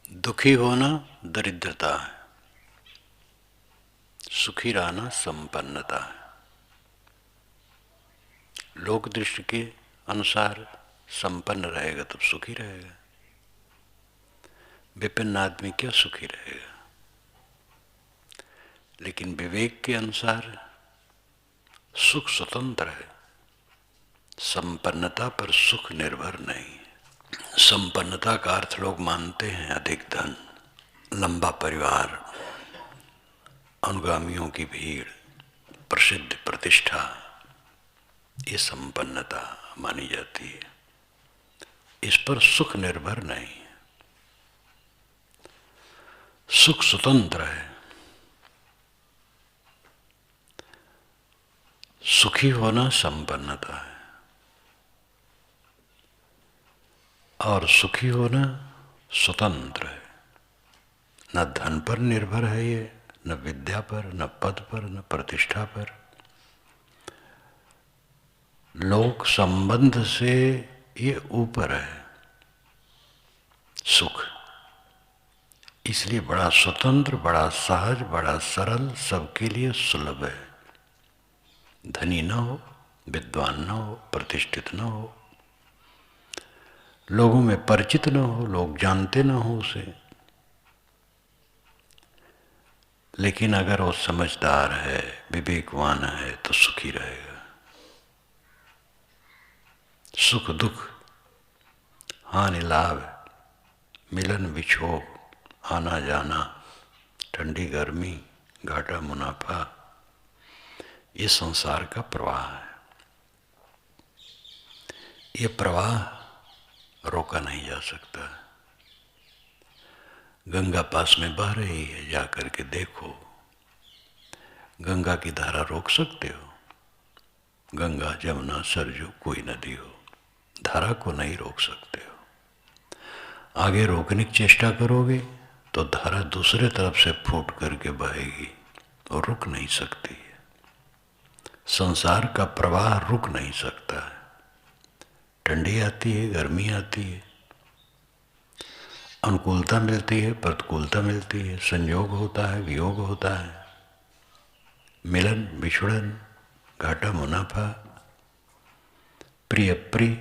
दुखी होना दरिद्रता है, सुखी रहना संपन्नता है। लोक दृष्टि के अनुसार संपन्न रहेगा तब सुखी रहेगा, विपन्न आदमी क्या सुखी रहेगा। लेकिन विवेक के अनुसार सुख स्वतंत्र है, संपन्नता पर सुख निर्भर नहीं है। संपन्नता का अर्थ लोग मानते हैं अधिक धन, लंबा परिवार, अनुगामियों की भीड़, प्रसिद्ध प्रतिष्ठा, ये संपन्नता मानी जाती है। इस पर सुख निर्भर नहीं है, सुख स्वतंत्र है। सुखी होना संपन्नता है और सुखी होना स्वतंत्र है। न धन पर निर्भर है ये, न विद्या पर, न पद पर, न प्रतिष्ठा पर। लोक संबंध से ये ऊपर है सुख, इसलिए बड़ा स्वतंत्र, बड़ा सहज, बड़ा सरल, सबके लिए सुलभ है। धनी न हो, विद्वान न हो, प्रतिष्ठित न हो, लोगों में परिचित न हो, लोग जानते न हो उसे, लेकिन अगर वो समझदार है, विवेकवान है तो सुखी रहेगा। सुख दुख, हानि लाभ, मिलन विछोह, आना जाना, ठंडी गर्मी, घाटा मुनाफा, ये संसार का प्रवाह है। ये प्रवाह रोका नहीं जा सकता। गंगा पास में बह रही है, जा करके देखो। गंगा की धारा रोक सकते हो? गंगा, जमुना, सरजू, कोई नदी हो, धारा को नहीं रोक सकते हो। आगे रोकने की चेष्टा करोगे तो धारा दूसरे तरफ से फूट करके बहेगी और रुक नहीं सकती है। संसार का प्रवाह रुक नहीं सकता है। ठंडी आती है, गर्मी आती है, अनुकूलता मिलती है, प्रतिकूलता मिलती है, संयोग होता है, वियोग होता है, मिलन विछुड़न, घाटा मुनाफा, प्रिय प्रिय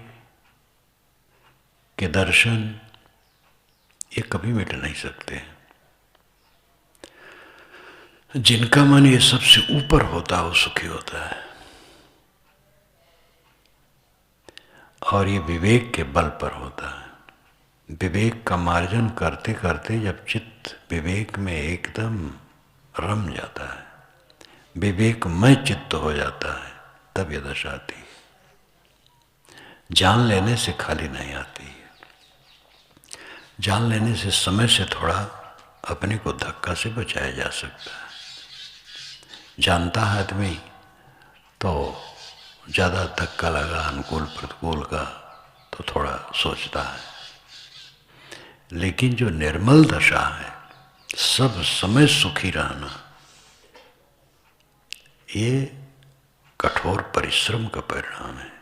के दर्शन, ये कभी मिट नहीं सकते। जिनका मन ये सबसे ऊपर होता है वो सुखी होता है, और ये विवेक के बल पर होता है। विवेक का मार्जन करते करते जब चित्त विवेक में एकदम रम जाता है, विवेकमय चित्त हो जाता है, तब ये दशा आती है। जान लेने से खाली नहीं आती है। जान लेने से समय से थोड़ा अपने को धक्का से बचाया जा सकता है। जानता है आदमी तो ज़्यादा धक्का लगा अनुकूल प्रतिकूल का तो थोड़ा सोचता है, लेकिन जो निर्मल दशा है, सब समय सुखी रहना, ये कठोर परिश्रम का परिणाम है।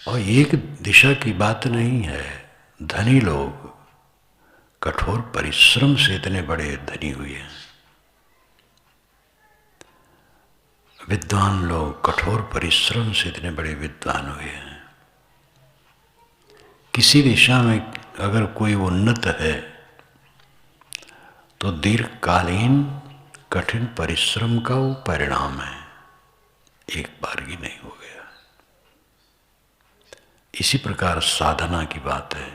और एक दिशा की बात नहीं है। धनी लोग कठोर परिश्रम से इतने बड़े धनी हुए हैं, विद्वान लोग कठोर परिश्रम से इतने बड़े विद्वान हुए हैं। किसी दिशा में अगर कोई उन्नत है तो दीर्घकालीन कठिन परिश्रम का वो परिणाम है, एक बार ही नहीं हो गया। इसी प्रकार साधना की बात है।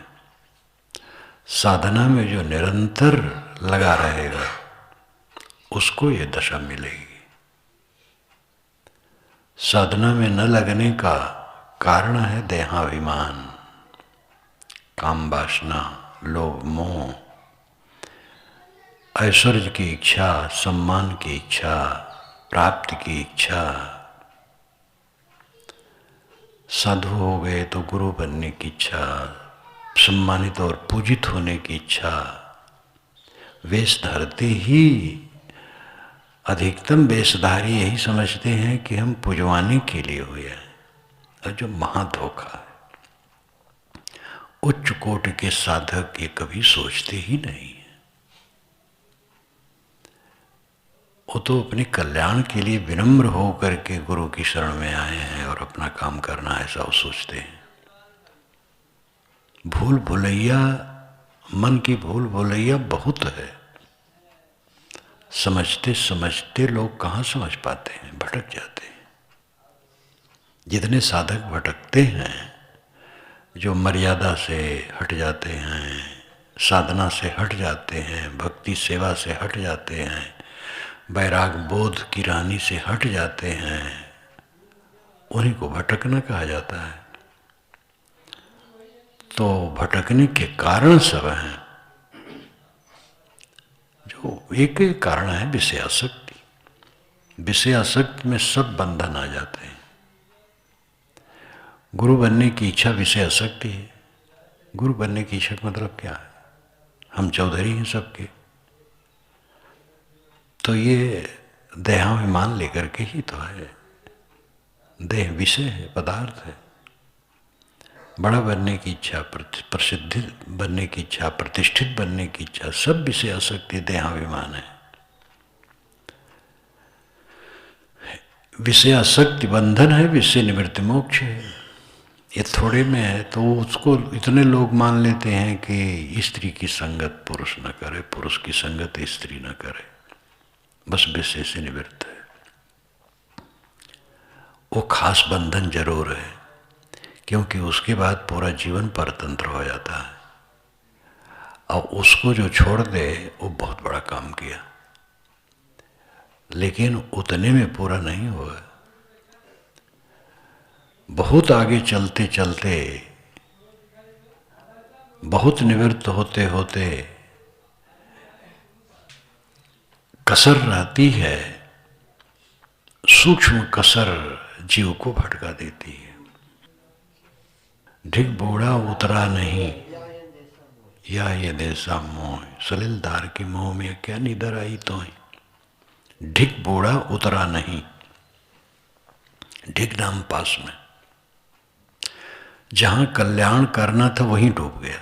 साधना में जो निरंतर लगा रहेगा उसको ये दशा मिलेगी। साधना में न लगने का कारण है देहाभिमान, काम वासना, लोभ मोह, ऐश्वर्य की इच्छा, सम्मान की इच्छा, प्राप्ति की इच्छा। साधु हो गए तो गुरु बनने की इच्छा, सम्मानित और पूजित होने की इच्छा। वेश धरते ही अधिकतम वेशधारी यही समझते हैं कि हम पुजवाने के लिए हुए हैं, और जो महाधोखा है। उच्च कोटि के साधक ये कभी सोचते ही नहीं है। वो तो अपने कल्याण के लिए विनम्र होकर के गुरु की शरण में आए हैं और अपना काम करना ऐसा वो सोचते हैं। भूल भुलैया, मन की भूल भुलैया बहुत है। समझते समझते लोग कहाँ समझ पाते हैं, भटक जाते हैं। जितने साधक भटकते हैं, जो मर्यादा से हट जाते हैं, साधना से हट जाते हैं, भक्ति सेवा से हट जाते हैं, वैराग बोध की रानी से हट जाते हैं, उन्हीं को भटकना कहा जाता है। तो भटकने के कारण सब हैं। जो एक ही कारण है विषय आसक्ति। विषय आसक्ति में सब बंधन आ जाते हैं। गुरु बनने की इच्छा विषय आसक्ति है। गुरु बनने की इच्छा मतलब क्या है? हम चौधरी हैं सबके, तो ये देहाभिमान लेकर के ही तो है। देह विषय है, पदार्थ है। बड़ा बनने की इच्छा, प्रसिद्धि बनने की इच्छा, प्रतिष्ठित बनने की इच्छा, सब विषय आसक्ति देहाभिमान है। विषय आसक्ति बंधन है, विषय निवृत्ति मोक्ष है। ये थोड़े में है तो उसको इतने लोग मान लेते हैं कि स्त्री की संगत पुरुष न करे, पुरुष की संगत स्त्री न करे, बस विषय से निवृत्त है। वो खास बंधन जरूर है, क्योंकि उसके बाद पूरा जीवन परतंत्र हो जाता है। और उसको जो छोड़ दे वो बहुत बड़ा काम किया, लेकिन उतने में पूरा नहीं हुआ। बहुत आगे चलते चलते, बहुत निवृत्त होते होते कसर रहती है, सूक्ष्म कसर जीव को भटका देती है। ढिग बूढ़ा उतरा नहीं, या ये देसा मोह, सलिलदार की मोह में क्या निदर आई तो है। ढिग बूढ़ा उतरा नहीं, ढिग नाम पास में, जहां कल्याण करना था वहीं डूब गया।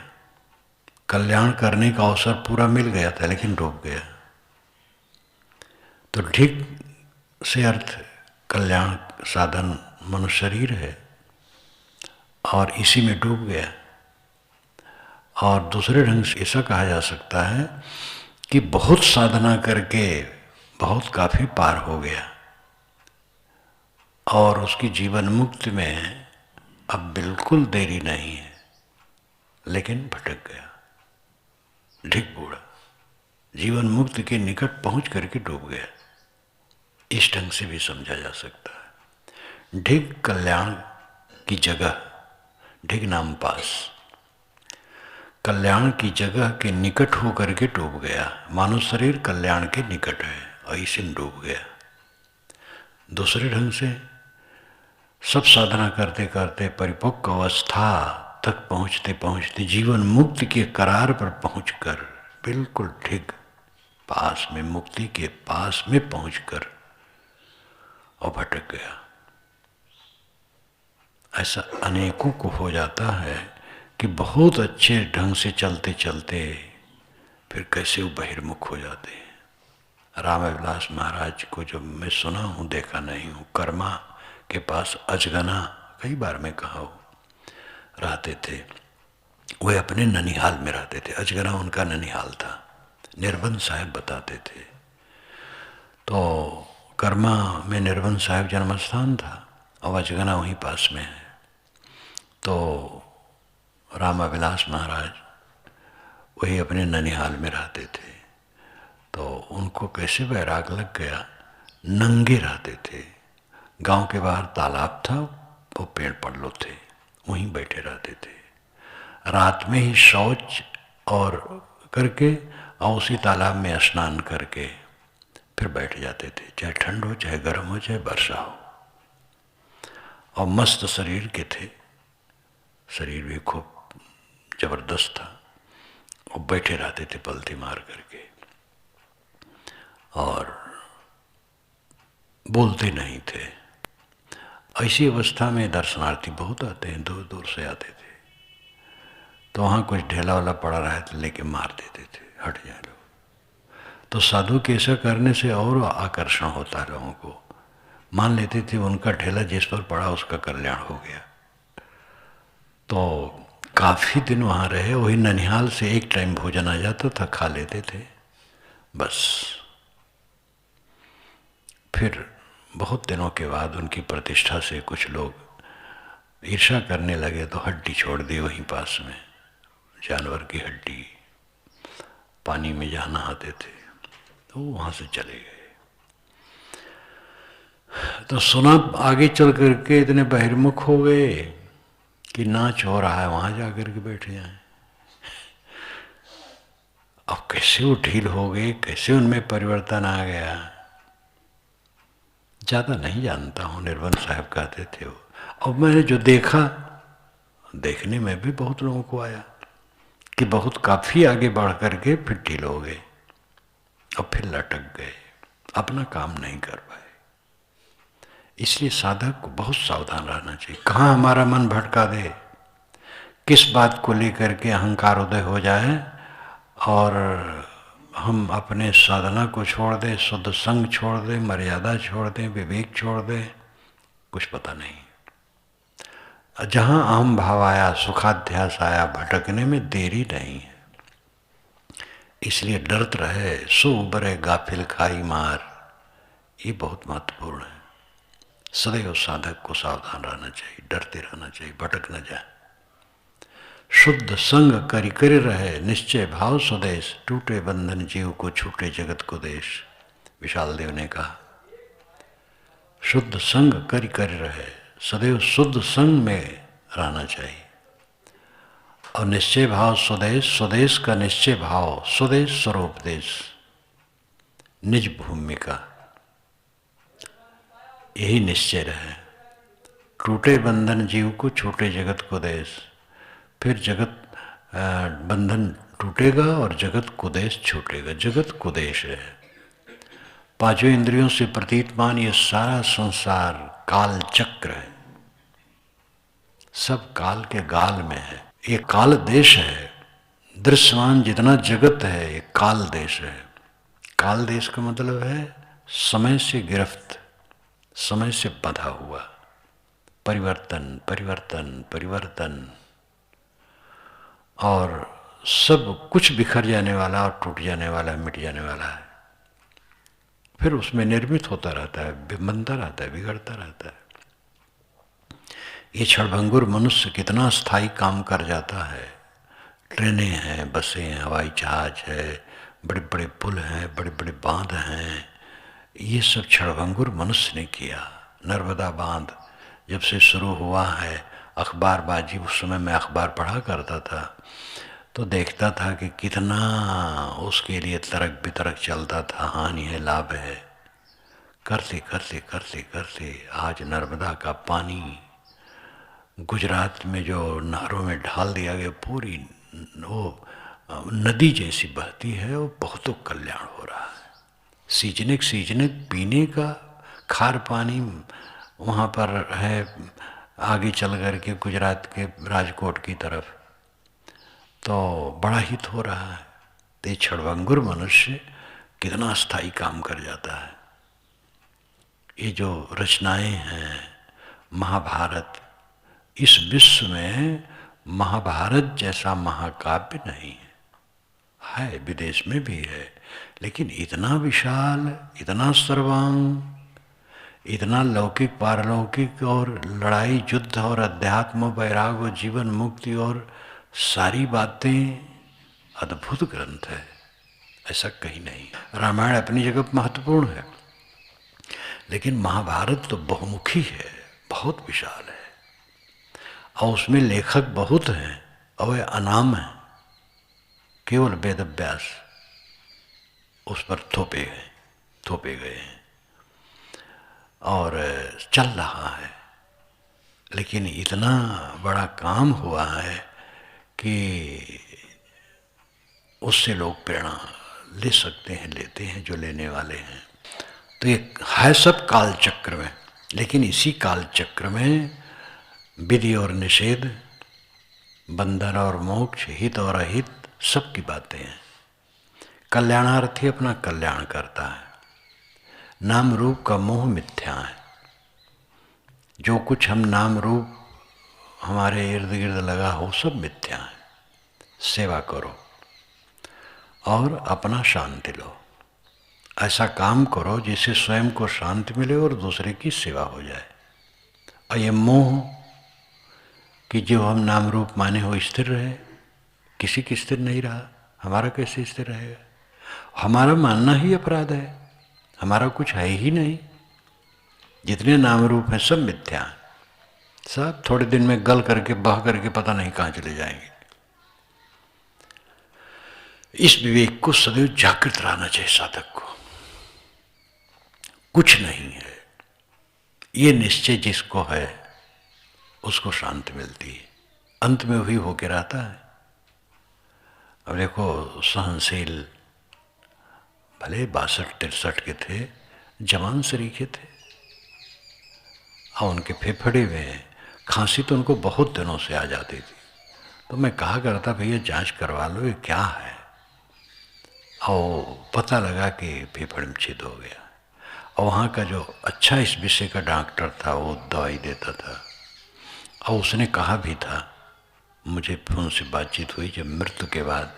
कल्याण करने का अवसर पूरा मिल गया था लेकिन डूब गया। तो ढिग से अर्थ कल्याण साधन मनुष्य शरीर है, और इसी में डूब गया। और दूसरे ढंग से ऐसा कहा जा सकता है कि बहुत साधना करके बहुत काफी पार हो गया, और उसकी जीवन मुक्ति में अब बिल्कुल देरी नहीं है, लेकिन भटक गया। ढिग बूढ़ा जीवन मुक्ति के निकट पहुंच करके डूब गया। इस ढंग से भी समझा जा सकता है। ढिग कल्याण की जगह, ढिग नाम पास, कल्याण की जगह के निकट होकर के डूब गया। मानव शरीर कल्याण के निकट है और इसी में डूब गया। दूसरे ढंग से सब साधना करते करते परिपक्व अवस्था तक पहुंचते पहुंचते जीवन मुक्ति के करार पर पहुंचकर बिल्कुल ठीक पास में, मुक्ति के पास में पहुंचकर और भटक गया। ऐसा अनेकों को हो जाता है कि बहुत अच्छे ढंग से चलते चलते फिर कैसे वो बहिर्मुख हो जाते हैं। रामविलास महाराज को जब मैं सुना हूँ, देखा नहीं हूँ, कर्मा के पास अजगना कई बार मैं कहा हूँ रहते थे। वे अपने ननिहाल में रहते थे, अजगना उनका ननिहाल था, निर्बंध साहब बताते थे। तो कर्मा में निर्बंध साहब जन्म स्थान था और अजगना वहीं पास में है। तो रामविलास महाराज वही अपने ननिहाल में रहते थे। तो उनको कैसे वैराग लग गया, नंगे रहते थे। गांव के बाहर तालाब था, वो पेड़ पल्लो थे, वहीं बैठे रहते थे। रात में ही शौच और करके और उसी तालाब में स्नान करके फिर बैठ जाते थे, चाहे ठंड हो, चाहे गर्म हो, चाहे वर्षा हो। और मस्त शरीर के थे, शरीर भी खूब जबरदस्त था, और बैठे रहते थे पलथी मार करके, और बोलते नहीं थे। ऐसी अवस्था में दर्शनार्थी बहुत आते हैं, दूर दूर से आते थे। तो वहाँ कुछ ढेला वाला पड़ा रहा है तो लेके मार देते थे, हट जाए लोग। तो साधु के ऐसा करने से और आकर्षण होता है लोगों को, मान लेते थे उनका ढेला जिस पर पड़ा उसका कल्याण हो गया। तो काफ़ी दिन वहाँ रहे, वही ननिहाल से एक टाइम भोजन आ जाता था, खा लेते थे बस। फिर बहुत दिनों के बाद उनकी प्रतिष्ठा से कुछ लोग ईर्ष्या करने लगे तो हड्डी छोड़ दी वहीं पास में, जानवर की हड्डी, पानी में जहाँ नहाते थे तो वहाँ से चले गए। तो सुना आगे चल करके इतने बहिर्मुख हो गए कि नाच हो रहा है वहाँ जा कर के बैठ जाए। अब कैसे वो ढील हो गए, कैसे उनमें परिवर्तन आ गया, ज़्यादा नहीं जानता हूँ। निर्बंध साहब कहते थे वो। अब मैंने जो देखा, देखने में भी बहुत लोगों को आया कि बहुत काफ़ी आगे बढ़ करके फिर ढील हो गए और फिर लटक गए, अपना काम नहीं कर पाए। इसलिए साधक को बहुत सावधान रहना चाहिए, कहाँ हमारा मन भटका दे, किस बात को लेकर के अहंकार उदय हो जाए और हम अपने साधना को छोड़ दें, शुद्ध संग छोड़ दें, मर्यादा छोड़ दें, विवेक छोड़ दें, कुछ पता नहीं। जहाँ अहम भाव आया, सुखाध्यास आया, भटकने में देरी नहीं है। इसलिए डरत रहे सो उबरे गाफिल खाई मार, ये बहुत महत्वपूर्ण है। सदैव साधक को सावधान रहना चाहिए, डरते रहना चाहिए, भटक न जाए। शुद्ध संग करी कर रहे, निश्चय भाव स्वदेश, टूटे बंधन जीव को छूटे जगत को देश। विशाल देव ने कहा शुद्ध संग करी कर रहे, सदैव शुद्ध संग में रहना चाहिए। और निश्चय भाव स्वदेश, स्वदेश का निश्चय भाव, स्वदेश स्वरूप देश, निज भूमि का यही निश्चय रहे। टूटे बंधन जीव को छूटे जगत को देश, फिर जगत बंधन टूटेगा और जगत कुदेश छूटेगा। जगत कुदेश है, पांचों इंद्रियों से प्रतीतमान ये सारा संसार काल चक्र है, सब काल के गाल में है। ये काल देश है, दृश्यमान जितना जगत है ये काल देश है। काल देश का मतलब है समय से गिरफ्त, समय से बंधा हुआ, परिवर्तन परिवर्तन परिवर्तन, और सब कुछ बिखर जाने वाला और टूट जाने वाला है, मिट जाने वाला है। फिर उसमें निर्मित होता रहता है, बनता रहता है, बिगड़ता रहता है। ये क्षणभंगुर मनुष्य कितना स्थायी काम कर जाता है। ट्रेनें हैं, बसें हैं, हवाई जहाज है, बड़े बड़े पुल हैं, बड़े बड़े बांध हैं, ये सब क्षणभंगुर मनुष्य ने किया। नर्मदा बांध जब से शुरू हुआ है, अखबार बाजी, उस समय मैं अखबार पढ़ा करता था तो देखता था कि कितना उसके लिए तर्क वितर्क चलता था, हानि है लाभ है, करते करते करते करते आज नर्मदा का पानी गुजरात में जो नहरों में ढाल दिया गया, पूरी वो नदी जैसी बहती है, वो बहुतों कल्याण हो रहा है। सीजनिक पीने का खार पानी वहाँ पर है, आगे चल कर के गुजरात के राजकोट की तरफ, तो बड़ा हित हो रहा है। तो क्षणभंगुर मनुष्य कितना स्थायी काम कर जाता है। ये जो रचनाएं हैं महाभारत, इस विश्व में महाभारत जैसा महाकाव्य नहीं है, विदेश में भी है, लेकिन इतना विशाल, इतना सर्वांग, इतना लौकिक पारलौकिक और लड़ाई युद्ध और अध्यात्म वैराग और जीवन मुक्ति और सारी बातें, अद्भुत ग्रंथ है, ऐसा कहीं नहीं। रामायण अपनी जगह महत्वपूर्ण है, लेकिन महाभारत तो बहुमुखी है, बहुत विशाल है, और उसमें लेखक बहुत हैं और वे अनाम हैं, केवल वेद व्यास उस पर थोपे गए हैं और चल रहा है। लेकिन इतना बड़ा काम हुआ है कि उससे लोग प्रेरणा ले सकते हैं, लेते हैं जो लेने वाले हैं। तो ये है सब काल चक्र में, लेकिन इसी काल चक्र में विधि और निषेध, बंधन और मोक्ष, हित और अहित, सबकी बातें हैं। कल्याणार्थी अपना कल्याण करता है। नाम रूप का मोह मिथ्या है। जो कुछ हम नाम रूप हमारे इर्द गिर्द लगा हो सब मिथ्या है। सेवा करो और अपना शांति लो। ऐसा काम करो जिससे स्वयं को शांति मिले और दूसरे की सेवा हो जाए। और ये मोह कि जो हम नाम रूप माने हो स्थिर रहे, किसी की स्थिर नहीं रहा, हमारा कैसे स्थिर रहेगा? हमारा मानना ही अपराध है। हमारा कुछ है ही नहीं। जितने नाम रूप हैं सब मिथ्या हैं। सब थोड़े दिन में गल करके बह करके पता नहीं कहाँ चले जाएंगे। इस विवेक को सदैव जागृत रहना चाहिए साधक को। कुछ नहीं है, ये निश्चय जिसको है उसको शांति मिलती है। अंत में वही होके रहता है। अब देखो, सहनशील भले 62-63 के थे, जवान सरीखे थे, और उनके फेफड़े में खांसी तो उनको बहुत दिनों से आ जाती थी। तो मैं कहा करता, भैया जांच करवा लो, ये क्या है? और पता लगा कि फेफड़े में छेद हो गया। और वहाँ का जो अच्छा इस विषय का डॉक्टर था वो दवाई देता था। और उसने कहा भी था, मुझे फ़ोन से बातचीत हुई जब मृत्यु के बाद,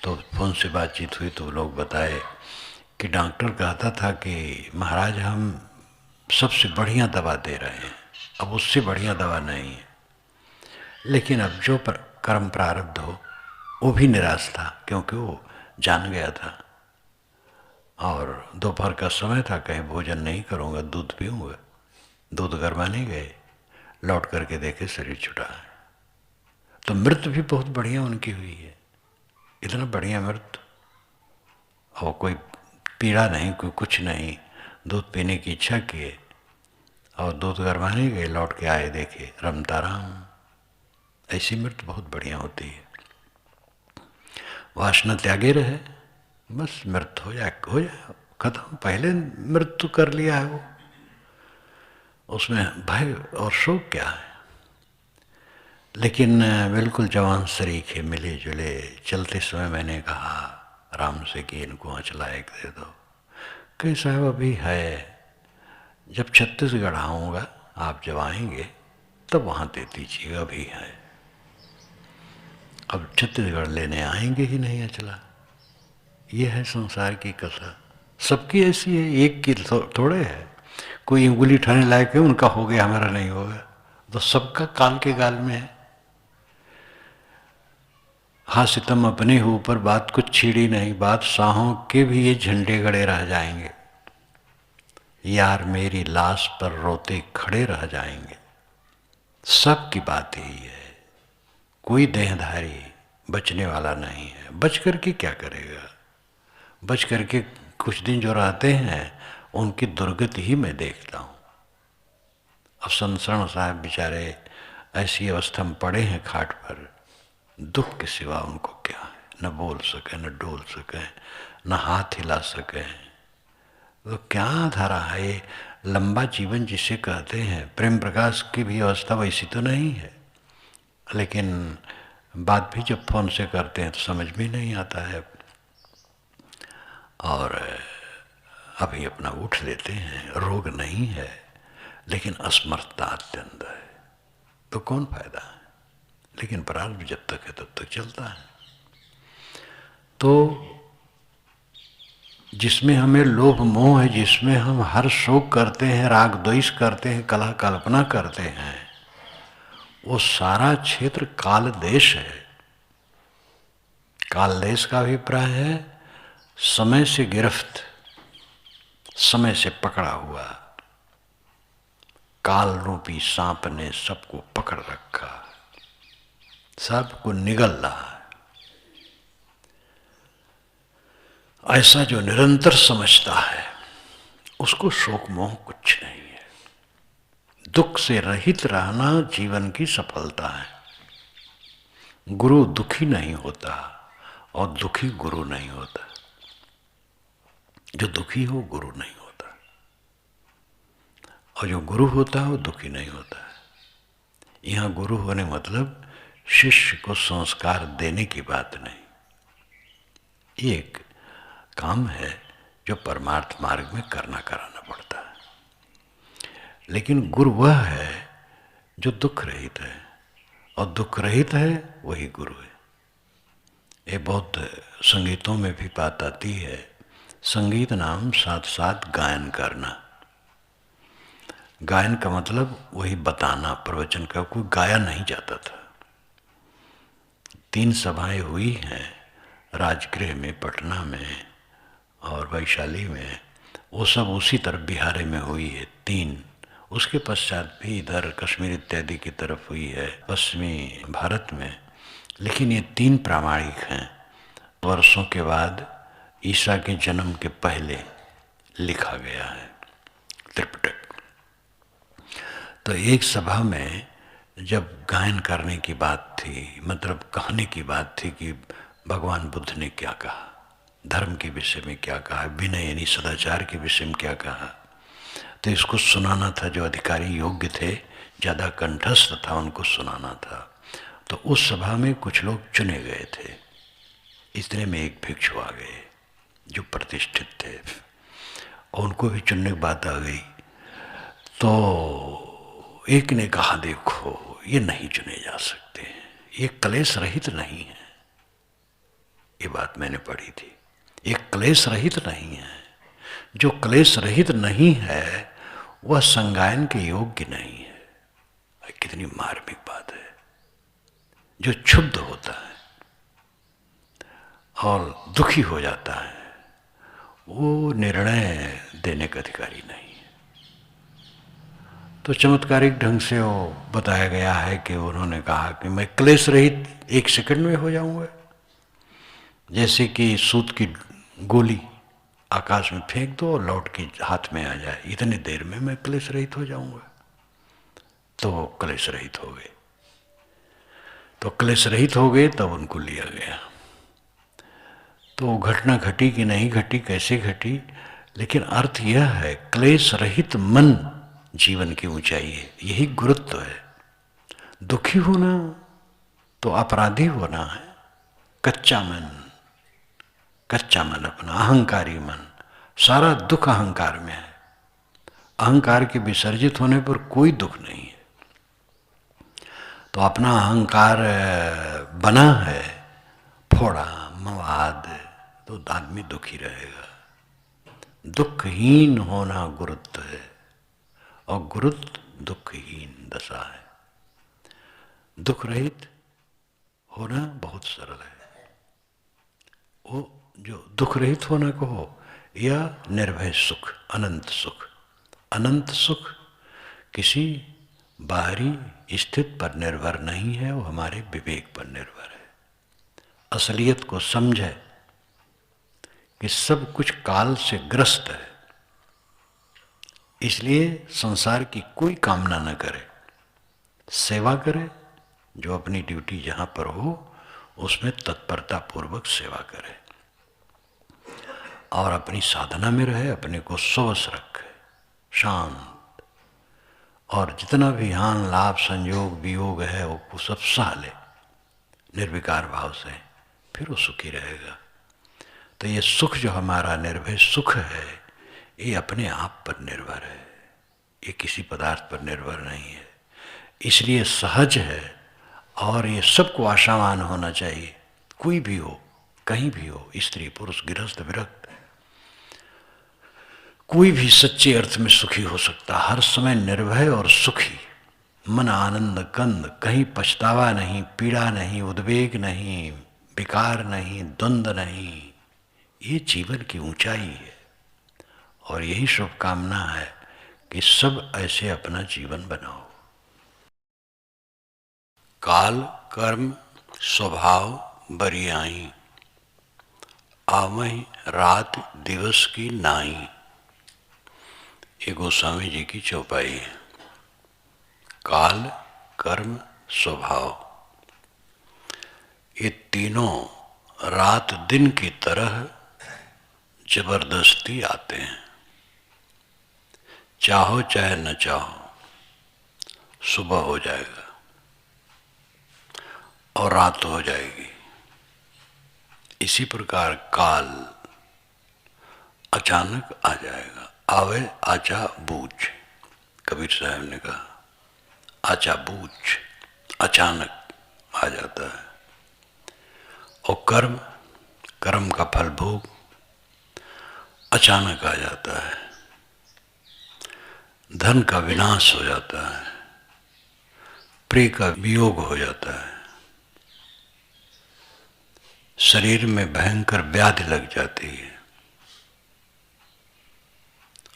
तो फ़ोन से बातचीत हुई तो लोग बताए कि डॉक्टर कहता था कि महाराज हम सबसे बढ़िया दवा दे रहे हैं, अब उससे बढ़िया दवा नहीं है। लेकिन अब जो कर्म प्रारब्ध हो वो भी निराश था, क्योंकि वो जान गया था। और दोपहर का समय था, कहीं भोजन नहीं करूँगा, दूध पीऊँगा। दूध गरमाने गए, लौट करके देखे शरीर छुटा है। तो मृत्यु भी बहुत बढ़िया उनकी हुई है, इतना बढ़िया मृत्यु, और कोई पीड़ा नहीं, कोई कुछ नहीं। दूध पीने की इच्छा किए और दूध गरमाने गए, लौट के आए, देखे रमता राम। ऐसी मृत्यु बहुत बढ़िया होती है। वासना त्यागे रहे, बस मृत्यु हो जाए खत्म। पहले मृत्यु कर लिया है वो, उसमें भय और शोक क्या है? लेकिन बिल्कुल जवान सरीखे मिले जुले। चलते समय मैंने कहा राम से कि इनको आंचला एक दे दो। कहीं साहब अभी है, जब छत्तीसगढ़ आऊँगा आप जब आएंगे तब वहाँ दे दीजिएगा, अभी है। अब छत्तीसगढ़ लेने आएंगे ही नहीं आंचला। ये है संसार की कथा, सबकी ऐसी है, एक की थोड़े है। कोई उंगली उठाने लायक है, उनका हो गया हमारा नहीं होगा, तो सबका काल के गाल में है। हाँ, सितम अपने ऊपर बात कुछ छिड़ी नहीं, बादशाहों के भी ये झंडे गड़े रह जाएंगे। यार मेरी लाश पर रोते खड़े रह जाएंगे। सबकी बात यही है, कोई देहधारी बचने वाला नहीं है। बच करके क्या करेगा? बच करके कुछ दिन जो रहते हैं उनकी दुर्गति ही मैं देखता हूँ। अब संसरण साहब बेचारे ऐसी अवस्था में पड़े हैं खाट पर, दुख के सिवा उनको क्या है? न बोल सके, न डोल सके, न हाथ हिला सके। तो क्या धारा है ये? लंबा जीवन जिसे कहते हैं, प्रेम प्रकाश की भी अवस्था वैसी तो नहीं है। लेकिन बात भी जब फोन से करते हैं तो समझ में नहीं आता है। और अभी अपना उठ लेते हैं, रोग नहीं है, लेकिन असमर्थता अत्यंत है। तो कौन फायदा है? लेकिन प्रारब्ध जब तक है तब तक चलता है। तो जिसमें हमें लोभ मोह है, जिसमें हम हर शोक करते हैं, राग द्वेष करते हैं, कलह कल्पना करते हैं, वो सारा क्षेत्र काल देश है। काल देश का अभिप्राय है समय से गिरफ्त, समय से पकड़ा हुआ। काल रूपी सांप ने सबको पकड़ रखा, सबको निगल रहा है। ऐसा जो निरंतर समझता है उसको शोक मोह कुछ नहीं है। दुख से रहित रहना जीवन की सफलता है। गुरु दुखी नहीं होता और दुखी गुरु नहीं होता। जो दुखी हो गुरु नहीं होता, और जो गुरु होता है वो दुखी नहीं होता। यहाँ गुरु होने मतलब शिष्य को संस्कार देने की बात नहीं। ये एक काम है जो परमार्थ मार्ग में करना कराना पड़ता है। लेकिन गुरु वह है जो दुख रहित है, और दुख रहित है वही गुरु है। ये बौद्ध संगीतों में भी बात आती है। संगीत नाम साथ साथ गायन करना। गायन का मतलब वही बताना, प्रवचन का। कोई गाया नहीं जाता था। 3 सभाएं हुई हैं राजगृह में, पटना में और वैशाली में। वो सब उसी तरफ बिहार में हुई है 3। उसके पश्चात भी इधर कश्मीर इत्यादि की तरफ हुई है, पश्चिमी भारत में। लेकिन ये 3 प्रामाणिक हैं। वर्षों के बाद ईसा के जन्म के पहले लिखा गया है त्रिपिटक। तो एक सभा में जब गायन करने की बात थी, मतलब कहने की बात थी कि भगवान बुद्ध ने क्या कहा, धर्म के विषय में क्या कहा, विनय यानी सदाचार के विषय में क्या कहा, तो इसको सुनाना था। जो अधिकारी योग्य थे, ज़्यादा कंठस्थ था, उनको सुनाना था। तो उस सभा में कुछ लोग चुने गए थे। इतने में एक भिक्षु आ गए जो प्रतिष्ठित थे, और उनको भी चुनने की बात आ गई। तो एक ने कहा, देखो ये नहीं चुने जा सकते, ये क्लेश रहित नहीं है। ये बात मैंने पढ़ी थी। ये क्लेश रहित नहीं है। जो क्लेश रहित नहीं है वह संगायन के योग्य नहीं है। कितनी मार्मिक बात है। जो क्षुब्ध होता है और दुखी हो जाता है, वो निर्णय देने का अधिकारी नहीं है। तो चमत्कारिक ढंग से वो बताया गया है कि उन्होंने कहा कि मैं क्लेश रहित 1 सेकंड में हो जाऊंगा। जैसे कि सूत की गोली आकाश में फेंक दो और लौट के हाथ में आ जाए, इतनी देर में मैं क्लेश रहित हो जाऊंगा। तो क्लेश रहित हो गए। तो क्लेश रहित हो गए, तब उनको लिया गया। तो घटना घटी कि नहीं घटी, कैसे घटी, लेकिन अर्थ यह है क्लेश रहित मन जीवन की ऊंचाई है। यही गुरुत्व है। दुखी होना तो अपराधी होना है। कच्चा मन अपना अहंकारी मन, सारा दुख अहंकार में है। अहंकार के विसर्जित होने पर कोई दुख नहीं है। तो अपना अहंकार बना है फोड़ा मवाद, तो आदमी दुखी रहेगा। दुखहीन होना गुरुत्व है, और गुरुत्व दुखहीन दशा है। दुख रहित होना बहुत सरल है। वो जो दुख रहित होना को हो, या निर्भय सुख, अनंत सुख। अनंत सुख किसी बाहरी स्थिति पर निर्भर नहीं है, वो हमारे विवेक पर निर्भर है। असलियत को समझे कि सब कुछ काल से ग्रस्त है, इसलिए संसार की कोई कामना न करे, सेवा करे। जो अपनी ड्यूटी जहाँ पर हो उसमें तत्परता पूर्वक सेवा करे, और अपनी साधना में रहे, अपने को स्वस्थ रखे, शांत। और जितना भी हान लाभ संयोग वियोग है वो सब सह ले निर्विकार भाव से, फिर वो सुखी रहेगा। तो ये सुख जो हमारा निर्भय सुख है, ये अपने आप पर निर्भर है, ये किसी पदार्थ पर निर्भर नहीं है। इसलिए सहज है, और ये सबको आशावान होना चाहिए। कोई भी हो, कहीं भी हो, स्त्री पुरुष गृहस्थ विरक्त, कोई भी सच्चे अर्थ में सुखी हो सकता। हर समय निर्भय और सुखी, मन आनंद कंद, कहीं पछतावा नहीं, पीड़ा नहीं, उद्वेग नहीं, विकार नहीं, द्वंद्व नहीं। ये जीवन की ऊंचाई है, और यही शुभकामना है कि सब ऐसे अपना जीवन बनाओ। काल कर्म स्वभाव बरियाई, आवहीं रात दिवस की नाई। ये गोस्वामी जी की चौपाई है। काल कर्म स्वभाव, ये तीनों रात दिन की तरह जबरदस्ती आते हैं। चाहो चाहे न चाहो, सुबह हो जाएगा। और रात हो जाएगी। इसी प्रकार काल अचानक आ जाएगा। आवे आचा बूझ, कबीर साहब ने कहा, आचा बूझ, अचानक आ जाता है। और कर्म, कर्म का फल भोग अचानक आ जाता है। धन का विनाश हो जाता है, प्रिय का वियोग हो जाता है, शरीर में भयंकर व्याधि लग जाती है,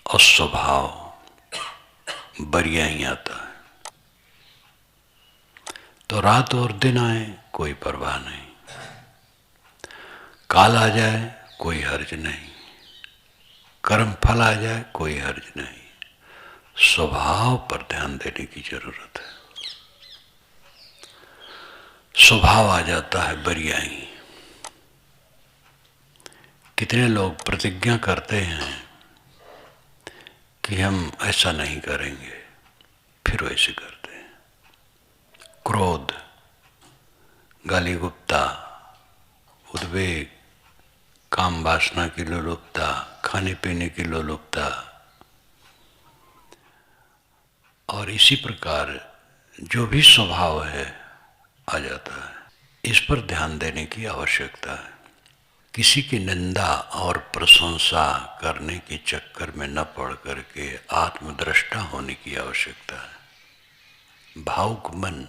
और स्वभाव बढ़िया ही आता है। तो रात और दिन आए कोई परवाह नहीं, काल आ जाए कोई हर्ज नहीं, कर्म फल आ जाए कोई हर्ज नहीं। स्वभाव पर ध्यान देने की जरूरत है। स्वभाव आ जाता है बढ़िया ही। कितने लोग प्रतिज्ञा करते हैं कि हम ऐसा नहीं करेंगे, फिर वैसे करते हैं। क्रोध, गाली गुप्ता, उद्वेग, काम वासना की लोलुपता, खाने पीने की लोलुपता, और इसी प्रकार जो भी स्वभाव है आ जाता है। इस पर ध्यान देने की आवश्यकता है। किसी की निंदा और प्रशंसा करने के चक्कर में न पड़ करके आत्मदृष्टा होने की आवश्यकता है। भावुक मन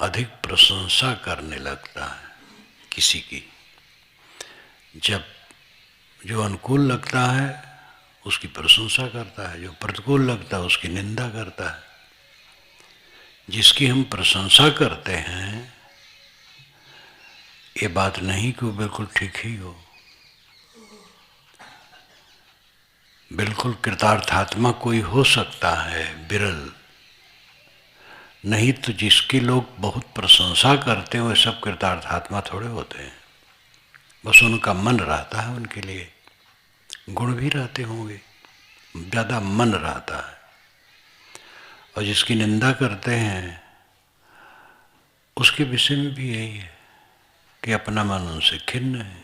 अधिक प्रशंसा करने लगता है किसी की। जब जो अनुकूल लगता है उसकी प्रशंसा करता है, जो प्रतिकूल लगता है उसकी निंदा करता है। जिसकी हम प्रशंसा करते हैं, ये बात नहीं कि वो बिल्कुल ठीक ही हो, बिल्कुल कृतार्थात्मा कोई हो सकता है, विरल। नहीं तो जिसकी लोग बहुत प्रशंसा करते हैं वे सब कृतार्थात्मा थोड़े होते हैं। बस उनका मन रहता है उनके लिए, गुण भी रहते होंगे, ज़्यादा मन रहता है। और जिसकी निंदा करते हैं उसके विषय में भी यही है कि अपना मन उनसे खिन्न है।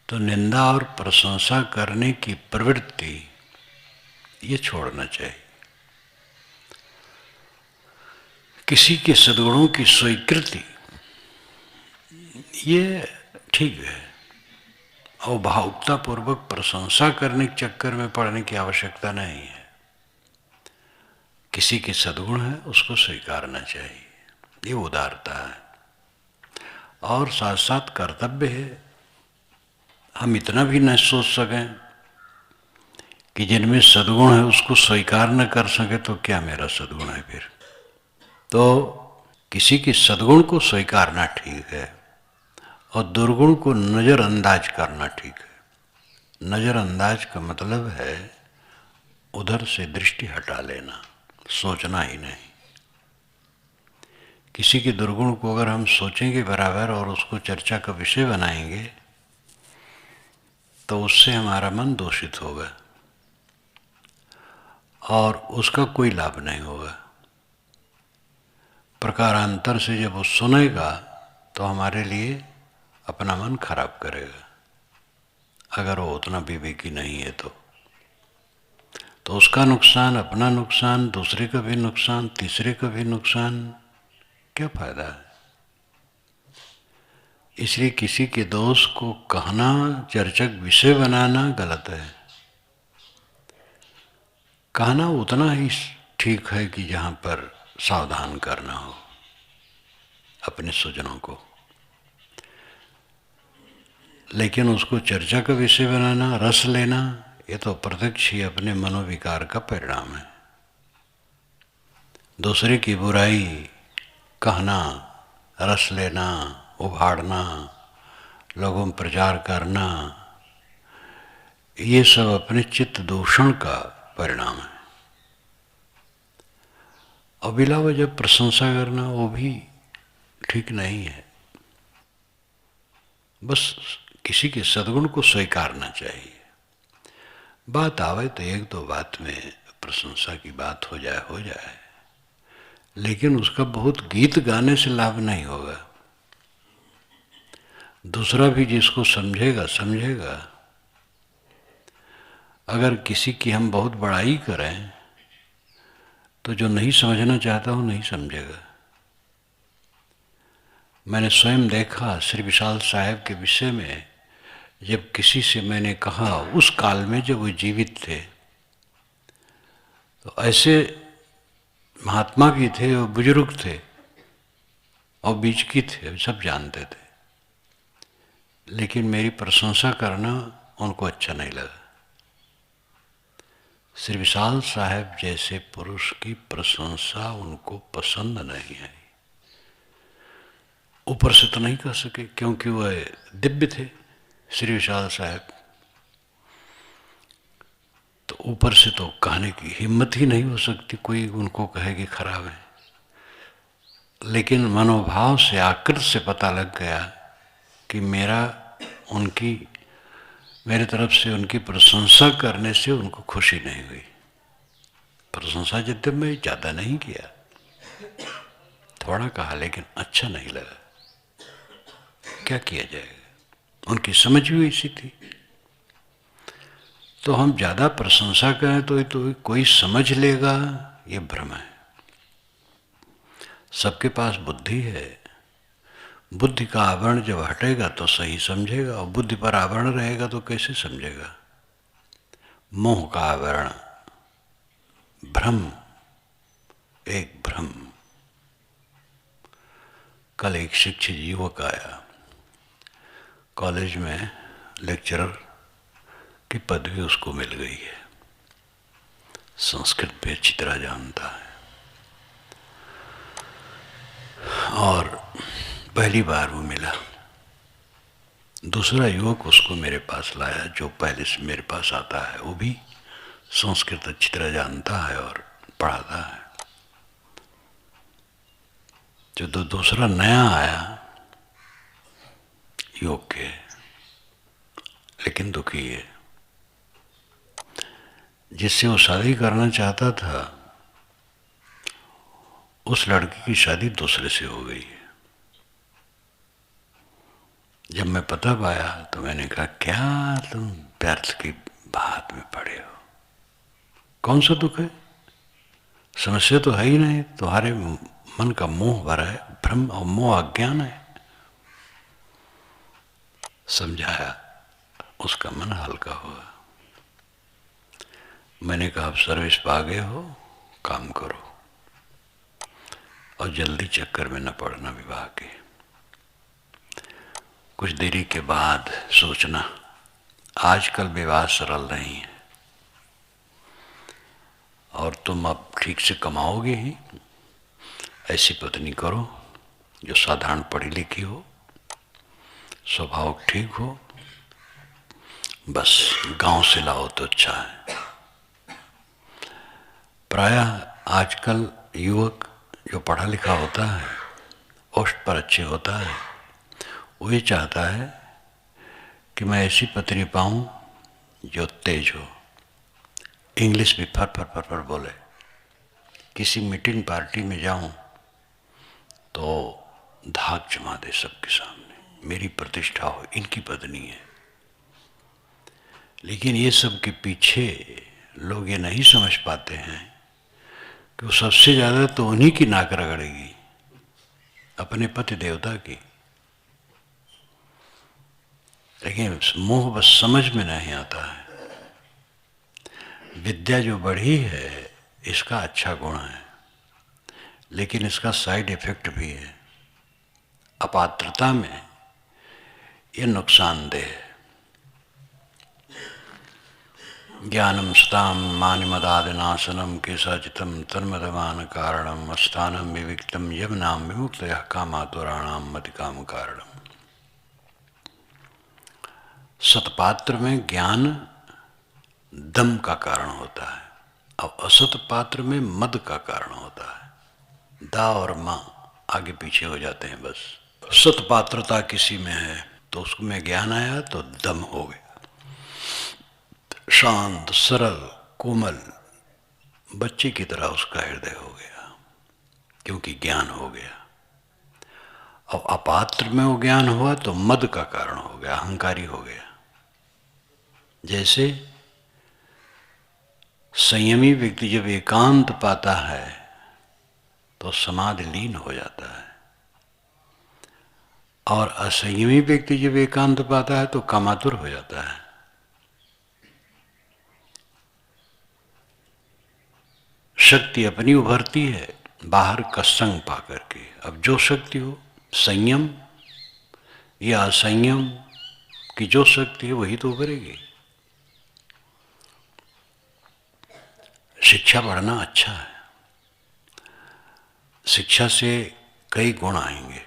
तो निंदा और प्रशंसा करने की प्रवृत्ति ये छोड़ना चाहिए। किसी के सद्गुणों की स्वीकृति ये ठीक है, और भावुकता पूर्वक प्रशंसा करने के चक्कर में पड़ने की आवश्यकता नहीं है। किसी के सद्गुण है उसको स्वीकारना चाहिए, ये उदारता है। और साथ साथ कर्तव्य है, हम इतना भी न सोच सकें कि जिनमें सद्गुण है उसको स्वीकार न कर सके तो क्या मेरा सद्गुण है फिर। तो किसी के सद्गुण को स्वीकारना ठीक है और दुर्गुण को नज़रअंदाज करना ठीक है। नज़रअंदाज का मतलब है उधर से दृष्टि हटा लेना, सोचना ही नहीं। किसी के दुर्गुण को अगर हम सोचेंगे बराबर और उसको चर्चा का विषय बनाएंगे तो उससे हमारा मन दूषित होगा और उसका कोई लाभ नहीं होगा। प्रकारांतर से जब वो सुनेगा तो हमारे लिए अपना मन खराब करेगा, अगर वो उतना विवेकी नहीं है तो उसका नुकसान, अपना नुकसान, दूसरे का भी नुकसान, तीसरे का भी नुकसान, क्या फायदा है। इसलिए किसी के दोष को कहना, चर्चक विषय बनाना गलत है। कहना उतना ही ठीक है कि जहाँ पर सावधान करना हो अपने स्वजनों को, लेकिन उसको चर्चा का विषय बनाना, रस लेना, ये तो प्रत्यक्ष ही अपने मनोविकार का परिणाम है। दूसरे की बुराई कहना, रस लेना, उभाड़ना, लोगों में प्रचार करना, ये सब अपने चित्त दूषण का परिणाम है। और बिला वजह प्रशंसा करना वो भी ठीक नहीं है। बस किसी के सद्गुण को स्वीकारना चाहिए। बात आवे तो एक दो बात में प्रशंसा की बात हो जाए, लेकिन उसका बहुत गीत गाने से लाभ नहीं होगा। दूसरा भी जिसको समझेगा समझेगा। अगर किसी की हम बहुत बड़ाई करें तो जो नहीं समझना चाहता वो नहीं समझेगा। मैंने स्वयं देखा श्री विशाल साहेब के विषय में, जब किसी से मैंने कहा उस काल में जब वो जीवित थे, तो ऐसे महात्मा भी थे और बुजुर्ग थे और बीच की थे, सब जानते थे, लेकिन मेरी प्रशंसा करना उनको अच्छा नहीं लगा। श्री विशाल साहेब जैसे पुरुष की प्रशंसा उनको पसंद नहीं आई। ऊपर से तो नहीं कह सके क्योंकि वह दिव्य थे श्री विशाल साहेब, तो ऊपर से तो कहने की हिम्मत ही नहीं हो सकती कोई उनको कहे कि खराब है। लेकिन मनोभाव से, आकृति से पता लग गया कि मेरे तरफ से उनकी प्रशंसा करने से उनको खुशी नहीं हुई। प्रशंसा जितने में ज़्यादा नहीं किया, थोड़ा कहा, लेकिन अच्छा नहीं लगा। क्या किया जाएगा, उनकी समझ भी ऐसी थी। तो हम ज़्यादा प्रशंसा करें तो कोई समझ लेगा, ये भ्रम है। सबके पास बुद्धि है, बुद्धि का आवरण जब हटेगा तो सही समझेगा, और बुद्धि पर आवरण रहेगा तो कैसे समझेगा। मोह का आवरण, भ्रम, एक भ्रम। कल एक शिक्षित युवक आया, कॉलेज में लेक्चरर की पदवी उसको मिल गई है, संस्कृत पे अच्छी तरह जानता है, और पहली बार वो मिला। दूसरा युवक उसको मेरे पास लाया जो पहले से मेरे पास आता है, वो भी संस्कृत अच्छी तरह जानता है और पढ़ाता है। जो दूसरा नया आया योग के, लेकिन दुखी है, जिससे वो शादी करना चाहता था उस लड़की की शादी दूसरे से हो गई है। जब मैं पता पाया तो मैंने कहा, क्या तुम व्यर्थ की बात में पड़े हो, कौन सा दुख है, समस्या तो है ही नहीं, तुम्हारे मन का मोह भरा है, भ्रम और मोह अज्ञान है। समझाया, उसका मन हल्का हुआ। मैंने कहा, आप सर्विस पा गए हो, काम करो और जल्दी चक्कर में न पड़ना विवाह के। कुछ देरी के बाद सोचना, आजकल विवाह सरल नहीं है, और तुम अब ठीक से कमाओगे ही, ऐसी पत्नी करो जो साधारण पढ़ी लिखी हो, स्वभाव ठीक हो, बस गांव से लाओ तो अच्छा है। प्रायः आजकल युवक जो पढ़ा लिखा होता है, पोस्ट पर अच्छे होता है, वो ये चाहता है कि मैं ऐसी पत्नी पाऊं जो तेज हो, इंग्लिश भी फर फर फर फर बोले, किसी मीटिंग पार्टी में जाऊं तो धाक जमा दे सबके सामने, मेरी प्रतिष्ठा हो, इनकी पत्नी है। लेकिन ये सब के पीछे लोग ये नहीं समझ पाते हैं कि वो सबसे ज़्यादा तो उन्हीं की नाक रगड़ेगी, अपने पति देवता की। लेकिन मोह बस समझ में नहीं आता है। विद्या जो बढ़ी है इसका अच्छा गुण है, लेकिन इसका साइड इफेक्ट भी है। अपात्रता में ये नुकसानदेह है। ज्ञानम स्ताम मानिमदादिनाशनम केशाचितम तन्मदमान कारणम अस्थानम विविक्तम यमनाम विमुक्त कामातुराणाम मति काम कारणम। सतपात्र में ज्ञान दम का कारण होता है, और असत पात्र में मद का कारण होता है। दा और माँ आगे पीछे हो जाते हैं बस। सतपात्रता किसी में है तो उसको में ज्ञान आया तो दम हो गया, शांत सरल कोमल बच्चे की तरह उसका हृदय हो गया। क्योंकि ज्ञान हो गया। अब अपात्र में वो ज्ञान हुआ तो मद का कारण हो गया, अहंकारी हो गया। जैसे संयमी व्यक्ति जब एकांत पाता है तो समाधि लीन हो जाता है, और असंयमी व्यक्ति जब एकांत पाता है तो कामातुर हो जाता है। शक्ति अपनी उभरती है बाहर का संग पा करके। अब जो शक्ति हो, संयम या असंयम की जो शक्ति है वही तो उभरेगी। शिक्षा बढ़ना अच्छा है, शिक्षा से कई गुण आएंगे।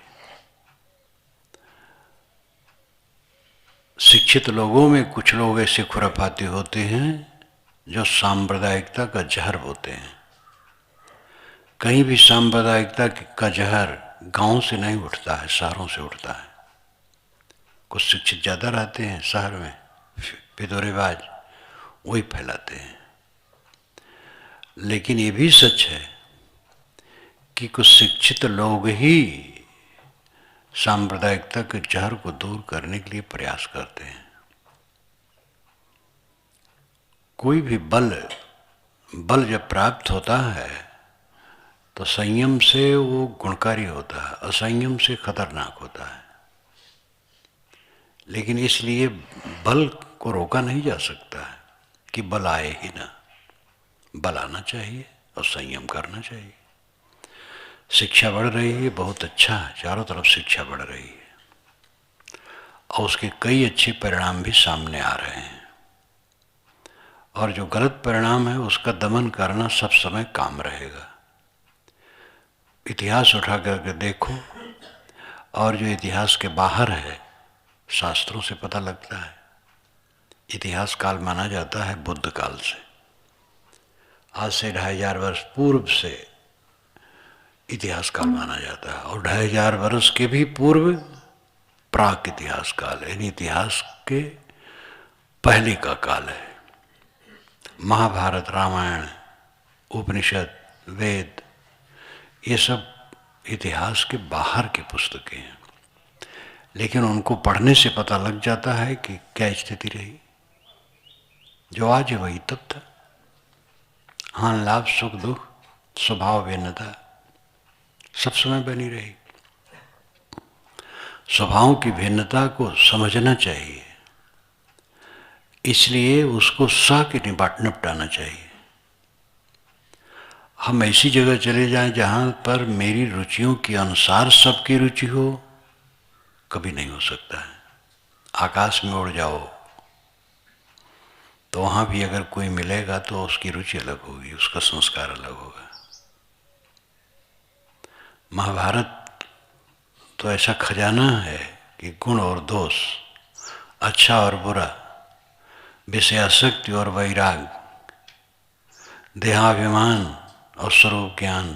शिक्षित लोगों में कुछ लोग ऐसे खुराफाती होते हैं जो सांप्रदायिकता का जहर होते हैं। कहीं भी सांप्रदायिकता का जहर गांव से नहीं उठता है, शहरों से उठता है। कुछ शिक्षित ज़्यादा रहते हैं शहर में, पितौरेबाज, वही फैलाते हैं। लेकिन ये भी सच है कि कुछ शिक्षित लोग ही सांप्रदायिकता के जहर को दूर करने के लिए प्रयास करते हैं। कोई भी बल जब प्राप्त होता है तो संयम से वो गुणकारी होता है, असंयम से खतरनाक होता है। लेकिन इसलिए बल को रोका नहीं जा सकता है कि बल आए ही ना। बल आना चाहिए और संयम करना चाहिए। शिक्षा बढ़ रही है, बहुत अच्छा है, चारों तरफ शिक्षा बढ़ रही है और उसके कई अच्छे परिणाम भी सामने आ रहे हैं। और जो गलत परिणाम है उसका दमन करना सब समय काम रहेगा। इतिहास उठा करके देखो, और जो इतिहास के बाहर है शास्त्रों से पता लगता है। इतिहास काल माना जाता है बुद्ध काल से, आज से 2500 वर्ष पूर्व से इतिहास काल माना जाता है। और 2500 वर्ष के भी पूर्व प्राक इतिहास काल है, यानी इतिहास के पहले का काल है। महाभारत, रामायण, उपनिषद, वेद, ये सब इतिहास के बाहर की पुस्तकें हैं। लेकिन उनको पढ़ने से पता लग जाता है कि क्या स्थिति रही। जो आज है वही तब था। हानि लाभ, सुख दुख, स्वभाव भिन्नता सब समय बनी रही। स्वभाव की भिन्नता को समझना चाहिए, इसलिए उसको सह के निपटाना चाहिए। हम ऐसी जगह चले जाएं जहां पर मेरी रुचियों के अनुसार सबकी रुचि हो, कभी नहीं हो सकता है। आकाश में उड़ जाओ तो वहां भी अगर कोई मिलेगा तो उसकी रुचि अलग होगी, उसका संस्कार अलग होगा। महाभारत तो ऐसा खजाना है कि गुण और दोष, अच्छा और बुरा, विषयासक्ति और वैराग, देहाभिमान और स्वरूप ज्ञान,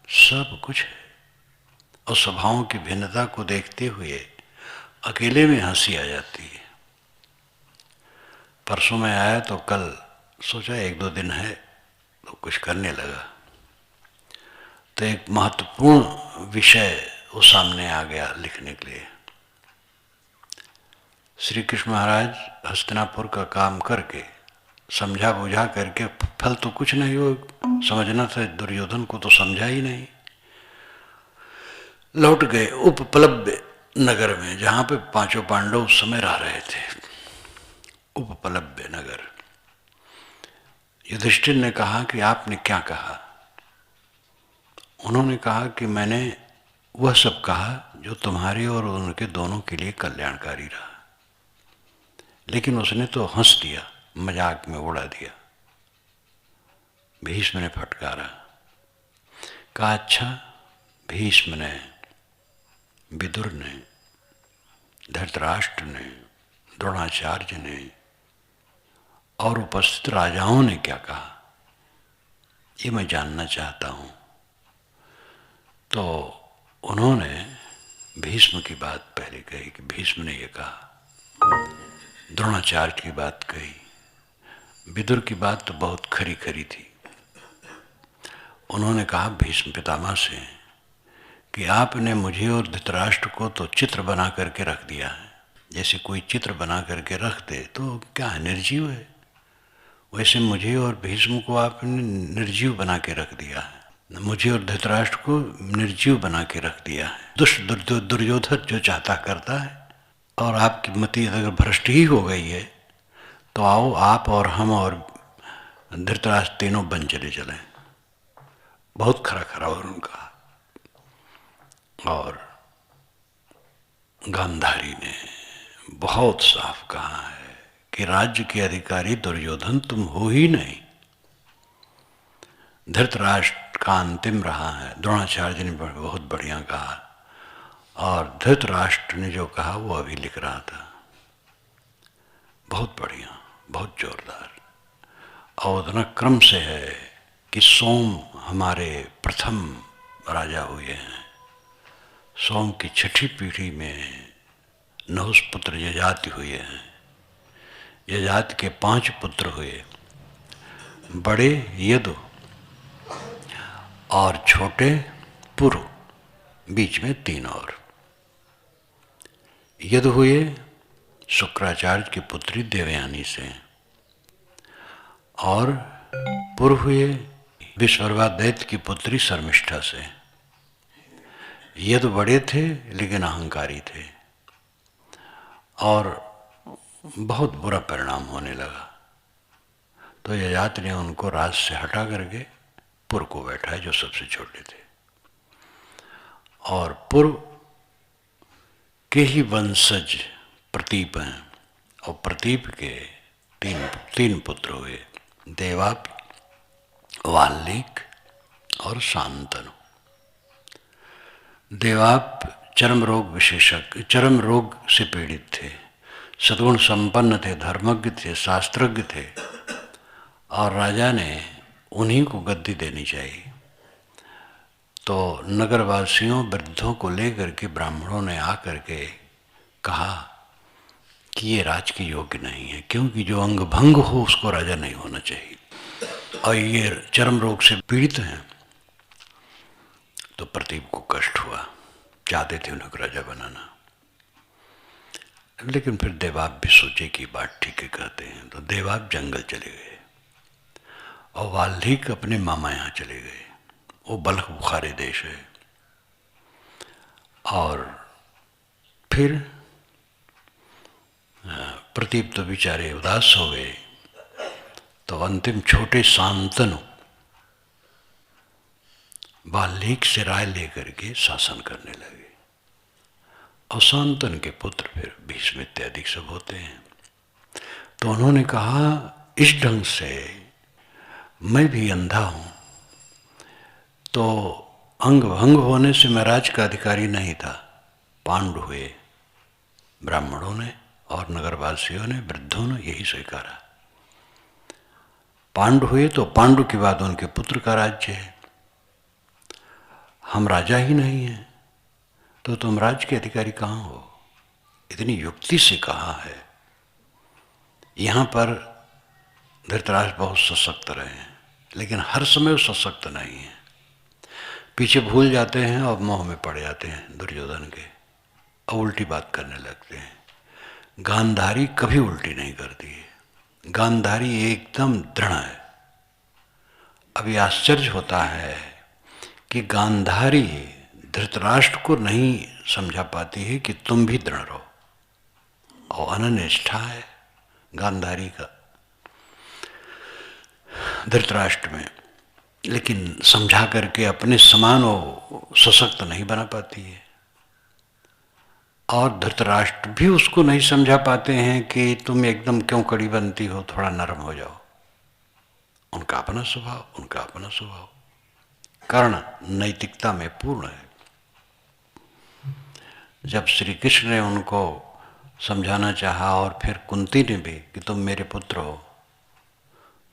सब कुछ है। और स्वभावों की भिन्नता को देखते हुए अकेले में हंसी आ जाती है। परसों में आया तो कल सोचा 1-2 दिन है तो कुछ करने लगा, तो एक महत्वपूर्ण विषय वो सामने आ गया लिखने के लिए। श्री कृष्ण महाराज हस्तिनापुर का काम करके समझा बुझा करके, फल तो कुछ नहीं हो, समझना था दुर्योधन को तो समझा ही नहीं, लौट गए उपप्लव्य नगर में, जहां पे 5 पांडव उस समय रह रहे थे। उपप्लव्य नगर। युधिष्ठिर ने कहा कि आपने क्या कहा? उन्होंने कहा कि मैंने वह सब कहा जो तुम्हारे और उनके दोनों के लिए कल्याणकारी रहा। लेकिन उसने तो हंस दिया, मजाक में उड़ा दिया। भीष्म ने फटकारा, कहा अच्छा, भीष्म ने, विदुर ने, धृतराष्ट्र ने, द्रोणाचार्य ने और उपस्थित राजाओं ने क्या कहा, ये मैं जानना चाहता हूं। तो उन्होंने भीष्म की बात पहले कही कि भीष्म ने ये कहा, द्रोणाचार्य की बात कही, विदुर की बात तो बहुत खरी खरी थी। उन्होंने कहा भीष्म पितामह से कि आपने मुझे और धृतराष्ट्र को तो चित्र बना करके रख दिया है। जैसे कोई चित्र बना करके रख दे तो क्या है, निर्जीव है। वैसे मुझे और भीष्म को आपने निर्जीव बना के रख दिया है, मुझे और धृतराष्ट्र को निर्जीव बना के रख दिया है। दुष्ट दुर्योधन जो चाहता करता है, और आपकी मति अगर भ्रष्ट ही हो गई है तो आओ आप और हम और धृतराष्ट्र तीनों बन चले। बहुत खरा खरा और उनका। और गांधारी ने बहुत साफ कहा है कि राज्य के अधिकारी दुर्योधन तुम हो ही नहीं। धृतराष्ट्र का अंतिम रहा है, द्रोणाचार्य जी ने बहुत बढ़िया कहा, और धृतराष्ट्र ने जो कहा वो अभी लिख रहा था, बहुत बढ़िया, बहुत जोरदार। और उतना क्रम से है कि सोम हमारे प्रथम राजा हुए हैं। सोम की छठी पीढ़ी में नहुष पुत्र यजाति हुए हैं। यजाति के 5 पुत्र हुए, बड़े यदु और छोटे पुरु, बीच में 3 और। यदु हुए शुक्राचार्य की पुत्री देवयानी से, और पुरु हुए विश्वरवा दैत्य की पुत्री शर्मिष्ठा से। यदु बड़े थे लेकिन अहंकारी थे, और बहुत बुरा परिणाम होने लगा। तो यजाति ने उनको राज से हटा करके पुर को बैठाया जो सबसे छोटे थे। और पुर के ही वंशज प्रतीप हैं, और प्रतीप के 3 पुत्र हुए, देवाप, वाल्मीक और शांतनु। देवाप चरम रोग से पीड़ित थे, सद्गुण संपन्न थे, धर्मज्ञ थे, शास्त्रज्ञ थे, और राजा ने उन्हीं को गद्दी देनी चाहिए। तो नगरवासियों वृद्धों को लेकर के ब्राह्मणों ने आकर के कहा कि ये राज के योग्य नहीं है, क्योंकि जो अंग भंग हो उसको राजा नहीं होना चाहिए, और ये चरम रोग से पीड़ित हैं। तो प्रतीप को कष्ट हुआ, चाहते थे उन्हें राजा बनाना, लेकिन फिर देवाप भी सोचे कि बात ठीक है कहते हैं। तो देवाप जंगल चले गए, और वाल्मीकि अपने मामा यहाँ चले गए, वो बल्ख बुखारे देश है। और फिर प्रतीप तो बेचारे उदास हो गए। तो अंतिम छोटे शांतनु वाल्मीकि से राय लेकर के शासन करने लगे, और शांतनु के पुत्र फिर भीष्म इत्यादि सब होते हैं। तो उन्होंने कहा इस ढंग से मैं भी अंधा हूं, तो अंग भंग होने से मैं राज का अधिकारी नहीं था। पांडु हुए, ब्राह्मणों ने और नगरवासियों ने, वृद्धों ने यही स्वीकारा। पांडु हुए तो पांडु के बाद उनके पुत्र का राज्य है, हम राजा ही नहीं हैं, तो तुम राज्य के अधिकारी कहाँ हो। इतनी युक्ति से कहा है। यहाँ पर धृतराष्ट्र बहुत सशक्त रहे हैं, लेकिन हर समय वो सशक्त नहीं है, पीछे भूल जाते हैं और मोह में पड़ जाते हैं दुर्योधन के, और उल्टी बात करने लगते हैं। गांधारी कभी उल्टी नहीं करती है, गांधारी एकदम दृढ़ है। अभी आश्चर्य होता है कि गांधारी धृतराष्ट्र को नहीं समझा पाती है कि तुम भी दृढ़ रहो, और अनन्यनिष्ठा है गांधारी का धृतराष्ट्र में, लेकिन समझा करके अपने समान वो सशक्त नहीं बना पाती है। और धृतराष्ट्र भी उसको नहीं समझा पाते हैं कि तुम एकदम क्यों कड़ी बनती हो, थोड़ा नरम हो जाओ। उनका अपना स्वभाव, कर्ण नैतिकता में पूर्ण है। जब श्री कृष्ण ने उनको समझाना चाहा, और फिर कुंती ने भी कि तुम मेरे पुत्र हो,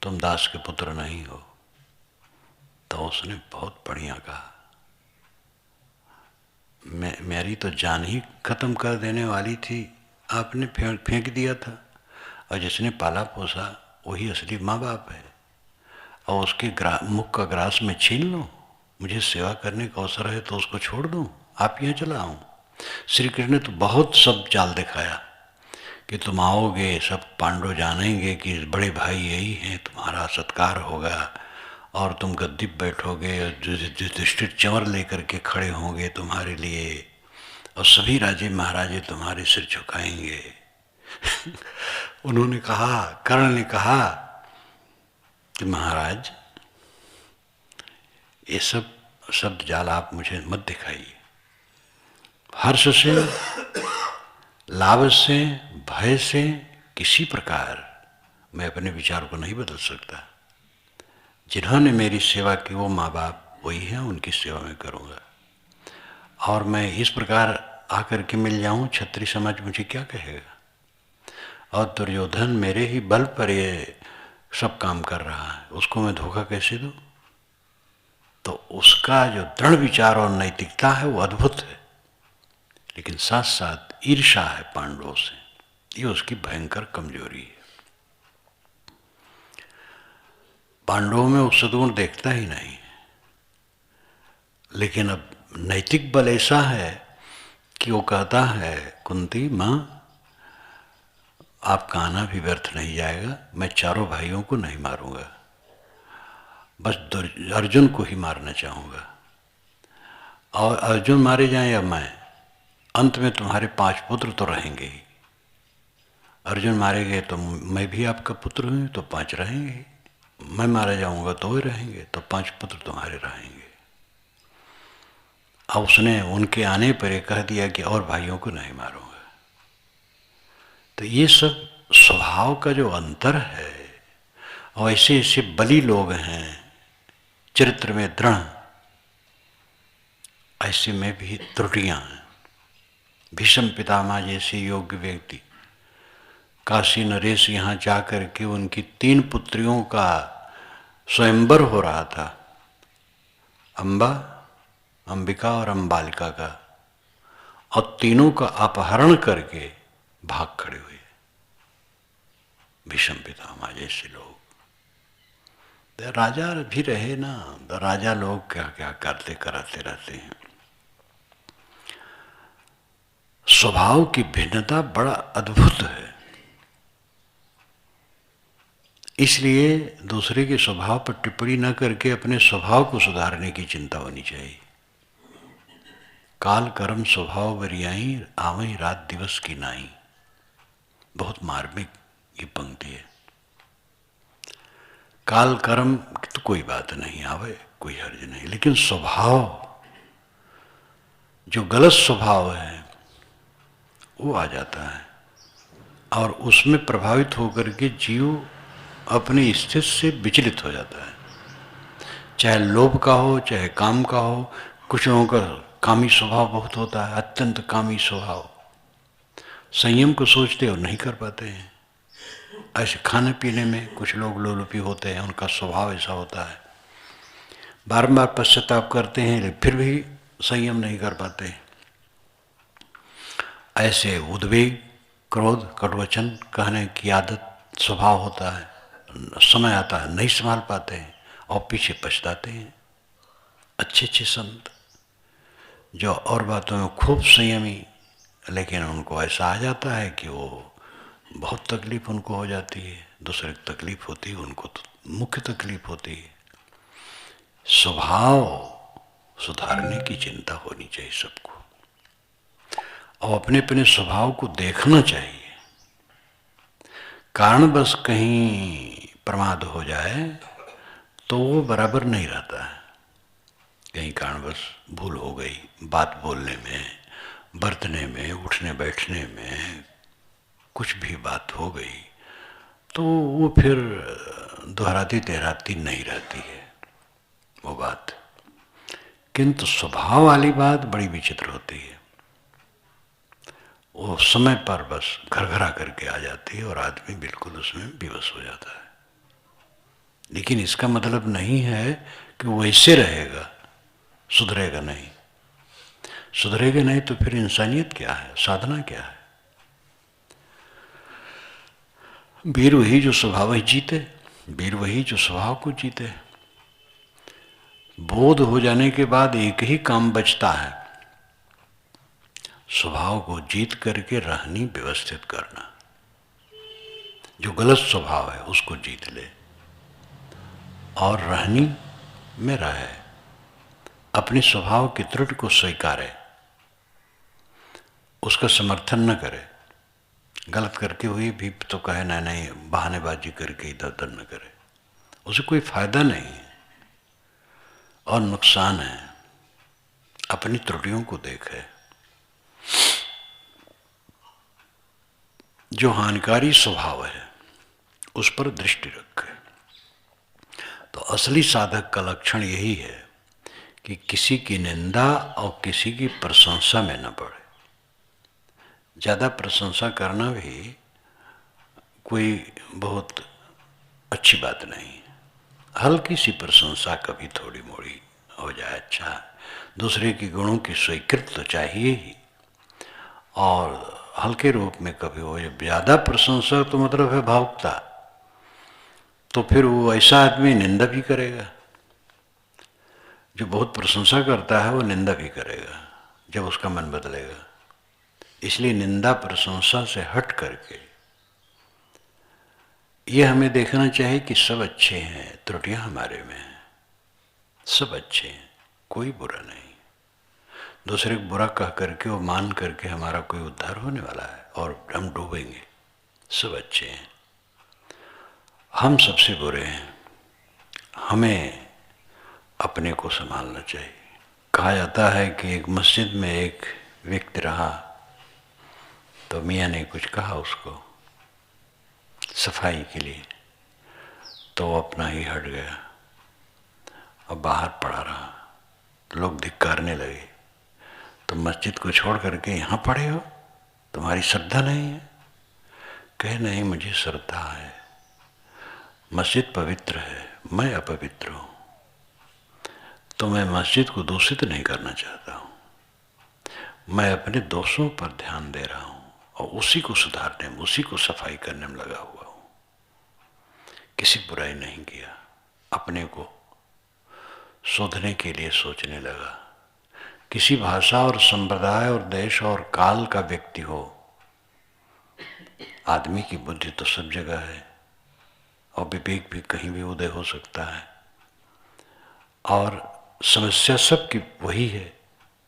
तुम दास के पुत्र नहीं हो, तो उसने बहुत बढ़िया कहा, मेरी तो जान ही खत्म कर देने वाली थी, आपने फेंक दिया था, और जिसने पाला पोसा वही असली माँ बाप है, और उसके मुख का ग्रास में छीन लो, मुझे सेवा करने का अवसर है तो उसको छोड़ दूं, आप यहाँ चला आऊँ। श्री कृष्ण ने तो बहुत सब चाल दिखाया कि तुम आओगे, सब पांडव जानेंगे कि बड़े भाई यही हैं, तुम्हारा सत्कार होगा और तुम गद्दी पर बैठोगे, युधिष्ठिर चंवर लेकर के खड़े होंगे तुम्हारे लिए और सभी राजे महाराजे तुम्हारे सिर झुकाएंगे। उन्होंने कहा, कर्ण ने कहा कि महाराज ये सब शब्द जाल आप मुझे मत दिखाइए। हर्ष से, लाभ से, भय से किसी प्रकार मैं अपने विचार को नहीं बदल सकता। जिन्होंने मेरी सेवा की वो माँ बाप वही हैं, उनकी सेवा मैं करूँगा। और मैं इस प्रकार आकर के मिल जाऊँ, क्षत्रिय समाज मुझे क्या कहेगा? और दुर्योधन मेरे ही बल पर ये सब काम कर रहा है, उसको मैं धोखा कैसे दूँ? तो उसका जो दृढ़ विचार और नैतिकता है वो अद्भुत है, लेकिन साथ साथ ईर्ष्या है पांडवों से, ये उसकी भयंकर कमजोरी है। पांडवों में वो सद्गुण देखता ही नहीं, लेकिन अब नैतिक बल ऐसा है कि वो कहता है, कुंती माँ आपका आना भी व्यर्थ नहीं जाएगा, मैं चारों भाइयों को नहीं मारूंगा, बस अर्जुन को ही मारना चाहूँगा। और अर्जुन मारे जाएं या मैं, अंत में तुम्हारे 5 पुत्र तो रहेंगे ही। अर्जुन मारे गए तो मैं भी आपका पुत्र हूँ, तो 5 रहेंगे। मैं मारा जाऊँगा तो वे रहेंगे, तो 5 पुत्र तुम्हारे रहेंगे। अब उसने उनके आने पर ये कह दिया कि और भाइयों को नहीं मारूंगा। तो ये सब स्वभाव का जो अंतर है, और ऐसे ऐसे बली लोग हैं चरित्र में दृढ़, ऐसे में भी त्रुटियां हैं। भीष्म पितामह जैसे योग्य व्यक्ति, काशी नरेश यहाँ जाकर के उनकी 3 पुत्रियों का स्वयंवर हो रहा था, अम्बा, अंबिका और अम्बालिका का, और तीनों का अपहरण करके भाग खड़े हुए भीष्म पितामह जैसे लोग। राजा भी रहे ना, तो राजा लोग क्या क्या करते कराते रहते हैं। स्वभाव की भिन्नता बड़ा अद्भुत है, इसलिए दूसरे के स्वभाव पर टिप्पणी न करके अपने स्वभाव को सुधारने की चिंता होनी चाहिए। काल कर्म स्वभाव बरियाई, आवई रात दिवस की नाई, बहुत मार्मिक ये पंक्ति है। काल कर्म तो कोई बात नहीं, आवे कोई हर्ज नहीं, लेकिन स्वभाव, जो गलत स्वभाव है वो आ जाता है और उसमें प्रभावित होकर के जीव अपनी स्थिति से विचलित हो जाता है। चाहे लोभ का हो, चाहे काम का हो। कुछ लोगों का कामी स्वभाव बहुत होता है, अत्यंत कामी स्वभाव, संयम को सोचते और नहीं कर पाते हैं। ऐसे खाने पीने में कुछ लोग लोलुपी होते हैं, उनका स्वभाव ऐसा होता है, बारंबार पश्चाताप करते हैं लेकिन फिर भी संयम नहीं कर पाते। ऐसे उद्वेग, क्रोध, कटवचन कहने की आदत, स्वभाव होता है, समय आता है नहीं संभाल पाते हैं और पीछे पछताते हैं। अच्छे अच्छे संत जो और बातों में खूब संयमी, लेकिन उनको ऐसा आ जाता है कि वो बहुत तकलीफ उनको हो जाती है, दूसरे की तकलीफ होती है, उनको तो मुख्य तकलीफ होती है। स्वभाव सुधारने की चिंता होनी चाहिए सबको, और अपने अपने स्वभाव को देखना चाहिए। कारणवश कहीं प्रमाद हो जाए तो वो बराबर नहीं रहता है। कहीं कारणवश भूल हो गई, बात बोलने में, बरतने में, उठने बैठने में कुछ भी बात हो गई तो वो फिर दोहराती तेहराती नहीं रहती है वो बात। किंतु स्वभाव वाली बात बड़ी विचित्र होती है, वो समय पर बस घरघरा करके आ जाती है और आदमी बिल्कुल उसमें विवश हो जाता है। लेकिन इसका मतलब नहीं है कि वो ऐसे रहेगा, सुधरेगा नहीं। सुधरेगा नहीं तो फिर इंसानियत क्या है, साधना क्या है? वीर वही जो स्वभाव ही जीते, वीर वही जो स्वभाव को जीते। बोध हो जाने के बाद एक ही काम बचता है, स्वभाव को जीत करके रहनी व्यवस्थित करना। जो गलत स्वभाव है उसको जीत ले और रहनी में रहे, अपने स्वभाव की त्रुटि को स्वीकारे, उसका समर्थन न करे। गलत करके हुई भी तो कहे नहीं नहीं, बहानेबाजी करके इधर उधर न करे, उसे कोई फायदा नहीं है और नुकसान है। अपनी त्रुटियों को देखे, जो हानिकारी स्वभाव है उस पर दृष्टि रखे। तो असली साधक का लक्षण यही है कि किसी की निंदा और किसी की प्रशंसा में न पड़े। ज़्यादा प्रशंसा करना भी कोई बहुत अच्छी बात नहीं है। हल्की सी प्रशंसा कभी थोड़ी मोड़ी हो जाए अच्छा है। दूसरे के गुणों की स्वीकृति तो चाहिए ही, और हल्के रूप में कभी हो। ज़्यादा प्रशंसा तो मतलब है भावुकता, तो फिर वो ऐसा आदमी निंदा भी करेगा। जो बहुत प्रशंसा करता है वो निंदा भी करेगा जब उसका मन बदलेगा। इसलिए निंदा प्रशंसा से हट करके ये हमें देखना चाहिए कि सब अच्छे हैं, त्रुटियां हमारे में हैं, सब अच्छे हैं, कोई बुरा नहीं। दूसरे को बुरा कह करके वो मान करके हमारा कोई उद्धार होने वाला है और हम डूबेंगे। सब अच्छे हैं, हम सबसे बुरे हैं। हमें अपने को संभालना चाहिए। कहा जाता है कि एक मस्जिद में एक व्यक्ति रहा, तो मियाँ ने कुछ कहा उसको सफाई के लिए, तो वो अपना ही हट गया और बाहर पड़ा रहा। लोग धिक्कारने लगे, तो मस्जिद को छोड़ करके यहाँ पड़े हो, तुम्हारी श्रद्धा नहीं है? कहे नहीं, मुझे श्रद्धा है, मस्जिद पवित्र है, मैं अपवित्र हूँ, तो मैं मस्जिद को दूषित नहीं करना चाहता हूँ। मैं अपने दोषों पर ध्यान दे रहा हूँ और उसी को सुधारने में, उसी को सफाई करने में लगा हुआ हूँ। किसी बुराई नहीं किया, अपने को शोधने के लिए सोचने लगा। किसी भाषा और संप्रदाय और देश और काल का व्यक्ति हो, आदमी की बुद्धि तो सब जगह है और विवेक भी कहीं भी उदय हो सकता है, और समस्या सबकी वही है।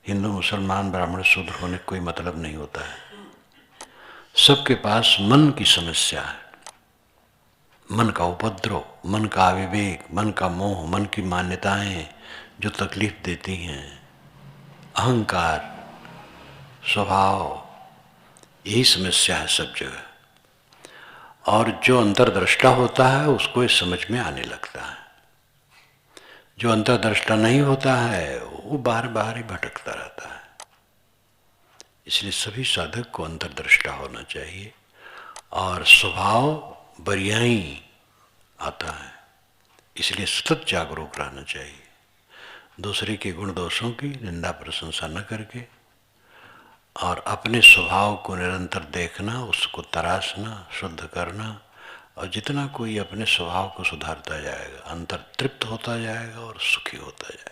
हिंदू मुसलमान ब्राह्मण शूद्र होने कोई मतलब नहीं होता है। सबके पास मन की समस्या है, मन का उपद्रव, मन का अविवेक, मन का मोह, मन की मान्यताएं जो तकलीफ देती हैं, अहंकार, स्वभाव, यही समस्या है सब जगह। और जो अंतर्दृष्टा होता है उसको ये समझ में आने लगता है। जो अंतर्दृष्टा नहीं होता है वो बाहर बाहर ही भटकता रहता है। इसलिए सभी साधक को अंतर्दृष्टा होना चाहिए और स्वभाव बरियाई आता है, इसलिए सतत जागरूक रहना चाहिए। दूसरे के गुण दोषों की निंदा प्रशंसा न करके, और अपने स्वभाव को निरंतर देखना, उसको तराशना, शुद्ध करना, और जितना कोई अपने स्वभाव को सुधारता जाएगा, अंतर तृप्त होता जाएगा और सुखी होता जाएगा।